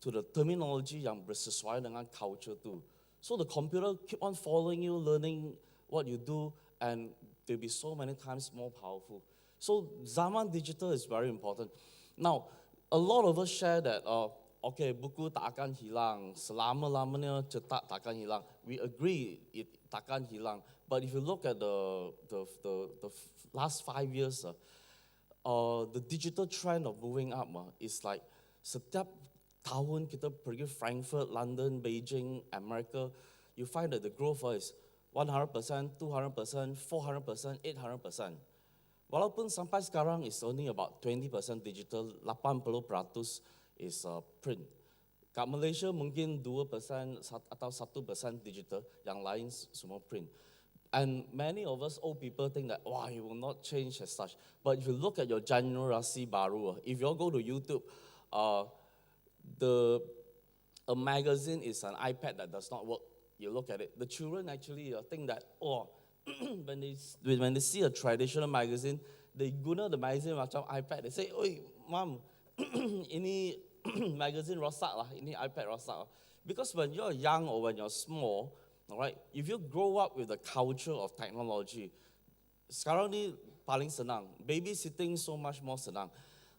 to the terminology yang bersesuaian dengan culture tu. So the computer keep on following you, learning what you do, and there'll be so many times more powerful. So zaman digital is very important. Now, a lot of us share that, okay, buku tak akan hilang, selama-lamanya cetak tak akan hilang. We agree it tak akan hilang. But if you look at the last 5 years, the digital trend of moving up is like setiap tahun kita pergi Frankfurt, London, Beijing, America, you find that the growth is 100%, 200%, 400%, 800%. Walaupun sampai sekarang is only about 20% digital, 80% is print. Kat Malaysia mungkin 2% atau 1% digital, yang lain semua print. And many of us old people think that, wow, it will not change as such. But if you look at your generasi baru, if you all go to YouTube, a magazine is an iPad that does not work. You look at it. The children actually think that, oh, when they see a traditional magazine, they guna the magazine macam iPad. They say, oi, mom, ini magazine rosak lah, ini iPad rosak lah. Because when you're young or when you're small, all right, if you grow up with the culture of technology, sekarang ni paling senang. Babysitting so much more senang.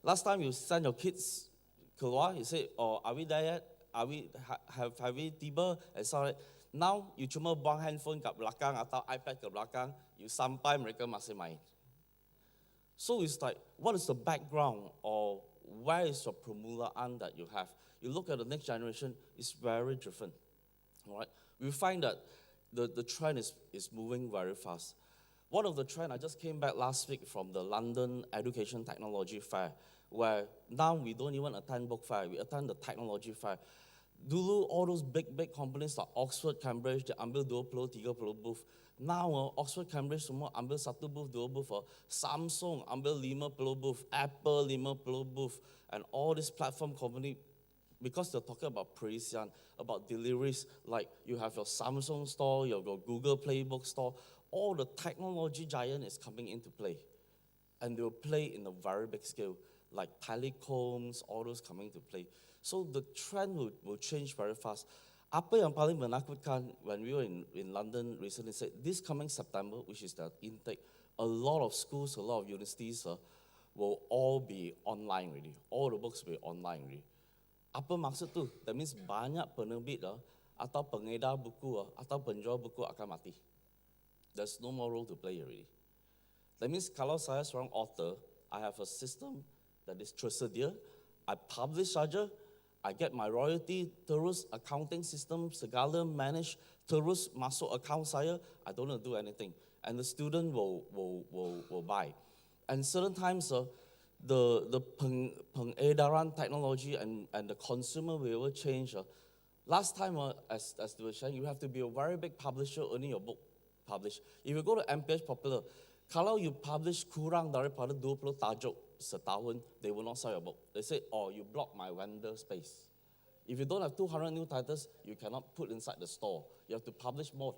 Last time you send your kids keluar, you say, oh, are we there yet? Have we tiba? And sorry. Now, you cuma buang handphone kat belakang atau iPad kat belakang, you sampai mereka masih main. So it's like, what is the background or where is your permulaan that you have? You look at the next generation, it's very different. All right? We find that the trend is moving very fast. One of the trends, I just came back last week from the London Education Technology Fair, where now we don't even attend book fair, we attend the technology fair. Dulu, all those big companies like Oxford, Cambridge, they ambil 20, 30 booth. Now, Oxford, Cambridge semua ambil 1 booth, 2 booth. Samsung ambil 50 booth, Apple 50 booth, and all this platform company, because they're talking about Parisian, about deliveries, like you have your Samsung store, your Google Playbook store, all the technology giant is coming into play. And they'll play in a very big scale, like telecoms, all those coming to play. So the trend will change very fast. Apa yang paling menakutkan when we were in London recently said, this coming September, which is the intake, a lot of schools, a lot of universities will all be online already. All the books will be online already. Apa maksud tu? That means banyak penerbit atau pengedar buku atau penjual buku akan mati. There's no more role to play already. That means kalau saya seorang author, I have a system that is tersedia. I publish saja, I get my royalty, terus accounting system segala manage, terus masuk account saya, I don't have to do anything. And the student will buy. And certain times, the pengedaran technology and the consumer will change. Last time, as they were saying, you have to be a very big publisher earning your book published. If you go to MPH Popular, kalau you publish kurang daripada 20 tajuk setahun, they will not sell your book. They say, oh, you block my vendor space. If you don't have 200 new titles, you cannot put inside the store. You have to publish more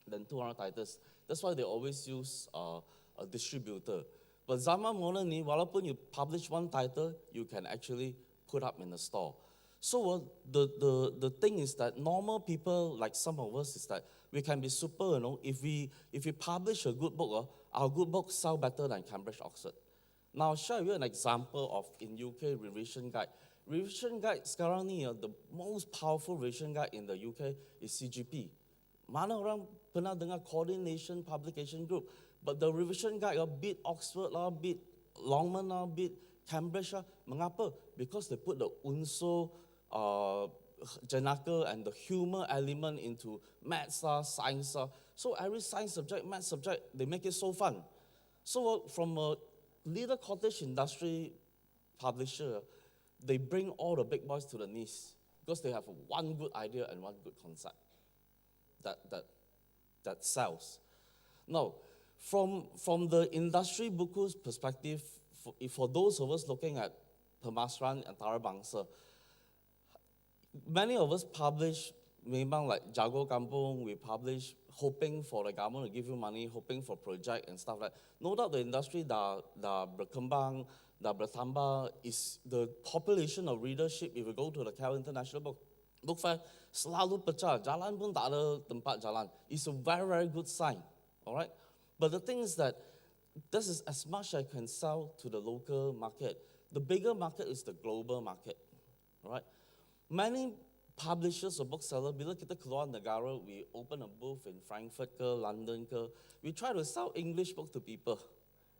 than 200 titles. That's why they always use a distributor. But zaman moden ni, walaupun you publish one title, you can actually put up in the store. So the thing is that normal people, like some of us, is that we can be super, if we publish a good book, our good books sell better than Cambridge, Oxford. Now, I'll show you an example of in UK revision guide. Revision guide sekarang ni, the most powerful revision guide in the UK is CGP. Mana orang pernah dengar Coordination Publication Group? But the revision guide beat Oxford lah, beat Longman lah, beat Cambridge lah. Mengapa? Because they put the unsur jenaka and the humor element into maths lah, science lah. So every science subject, math subject, they make it so fun. So from a little cottage industry publisher, they bring all the big boys to the knees because they have one good idea and one good concept that sells. Now, from the industry buku's perspective, for those of us looking at pemasaran antarabangsa, many of us publish, memang like Jago Kampung, we publish hoping for the government to give you money, hoping for project and stuff like that. No doubt the industry dah berkembang, the Bertamba is the population of readership. If you go to the KL International Book Fair, selalu pecah, jalan pun tak ada tempat jalan. It's a very, very good sign, all right? But the thing is that this is as much I can sell to the local market. The bigger market is the global market, all right? Many publishers or booksellers, bila kita keluar negara, we open a booth in Frankfurt ke, London ke, we try to sell English books to people,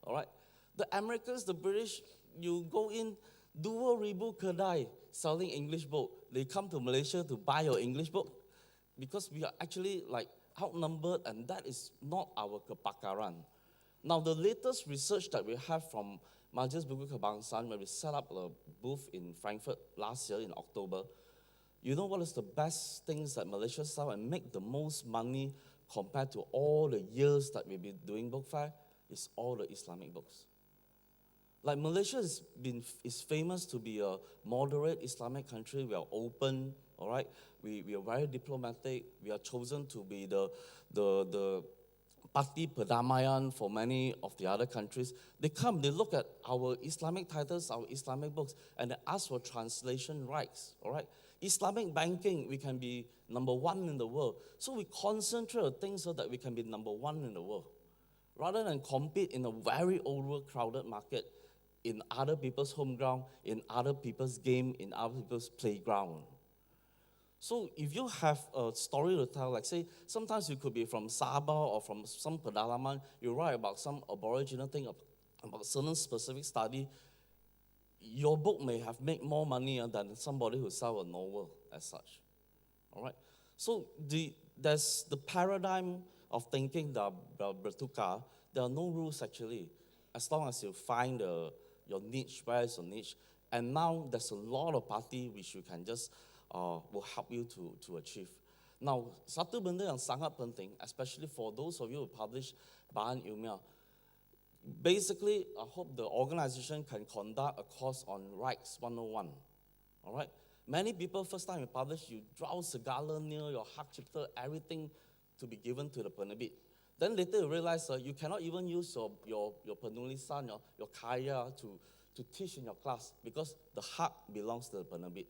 all right? The Americans, the British, you go in, 2,000 kedai selling English book. They come to Malaysia to buy your English book because we are actually like outnumbered, and that is not our kepakaran. Now, the latest research that we have from Majlis Buku Kebangsaan, when we set up a booth in Frankfurt last year in October, you know what is the best things that Malaysia sell and make the most money compared to all the years that we've been doing book fair? It's all the Islamic books. Like Malaysia is famous to be a moderate Islamic country. We are open, all right? We are very diplomatic. We are chosen to be the party perdamaian for many of the other countries. They come, they look at our Islamic titles, our Islamic books, and they ask for translation rights, all right? Islamic banking, we can be number one in the world. So we concentrate on things so that we can be number one in the world, rather than compete in a very overcrowded market, in other people's home ground, in other people's game, in other people's playground. So if you have a story to tell, like say, sometimes you could be from Sabah or from some pedalaman, you write about some aboriginal thing, about certain specific study, your book may have made more money than somebody who sell a novel as such. All right? So there's the paradigm of thinking that bertukar. There are no rules actually, as long as you find your niche, where is your niche. And now there's a lot of party which you can just, will help you to achieve. Now, satu benda yang sangat penting, especially for those of you who publish bahan ilmiah, basically, I hope the organization can conduct a course on rights 101, all right? Many people, first time you publish, you draw segala near your hak cipta, everything to be given to the penerbit. Then later you realize you cannot even use your penulisan, your karya to teach in your class because the hak belongs to the penerbit.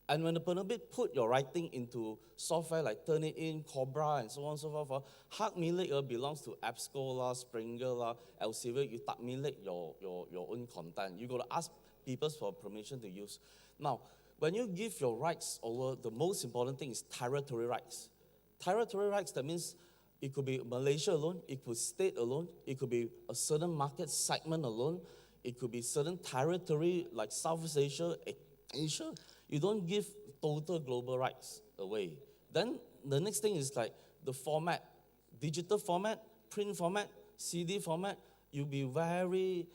And when the penerbit put your writing into software like Turnitin, Cobra, and so on and so forth, hak milik belongs to EBSCO, Springer, Elsevier. You tak milik your own content. You got to ask people for permission to use. Now, when you give your rights over, the most important thing is territory rights. Territory rights, that means it could be Malaysia alone, it could be state alone, it could be a certain market segment alone, it could be certain territory like Southeast Asia, Asia. You don't give total global rights away. Then the next thing is like the format, digital format, print format, CD format. You'll be very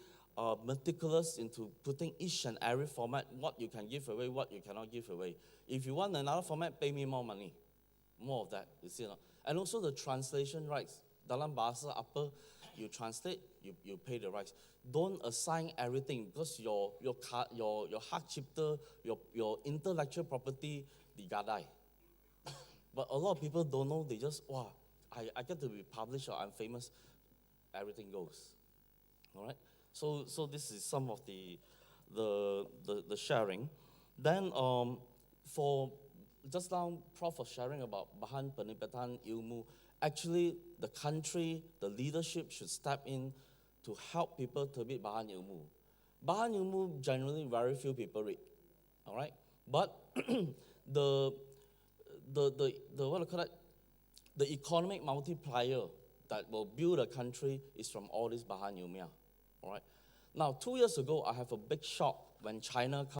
meticulous into putting each and every format, what you can give away, what you cannot give away. If you want another format, pay me more money. More of that, you see. And also the translation rights. Dalam bahasa apa, you translate, you pay the rights. Don't assign everything because your hak cipta, your intellectual property digadai. But a lot of people don't know. They just, wow, I get to be published or I'm famous. Everything goes. All right. So this is some of the sharing. Then for just now, Prof was sharing about bahan penerbitan ilmu. Actually, the country, the leadership should step in to help people terbit bahan ilmu. Bahan ilmu generally very few people read, all right. But the what do you call it? The economic multiplier that will build a country is from all this bahan ilmiah, all right. Now, 2 years ago, I have a big shock when China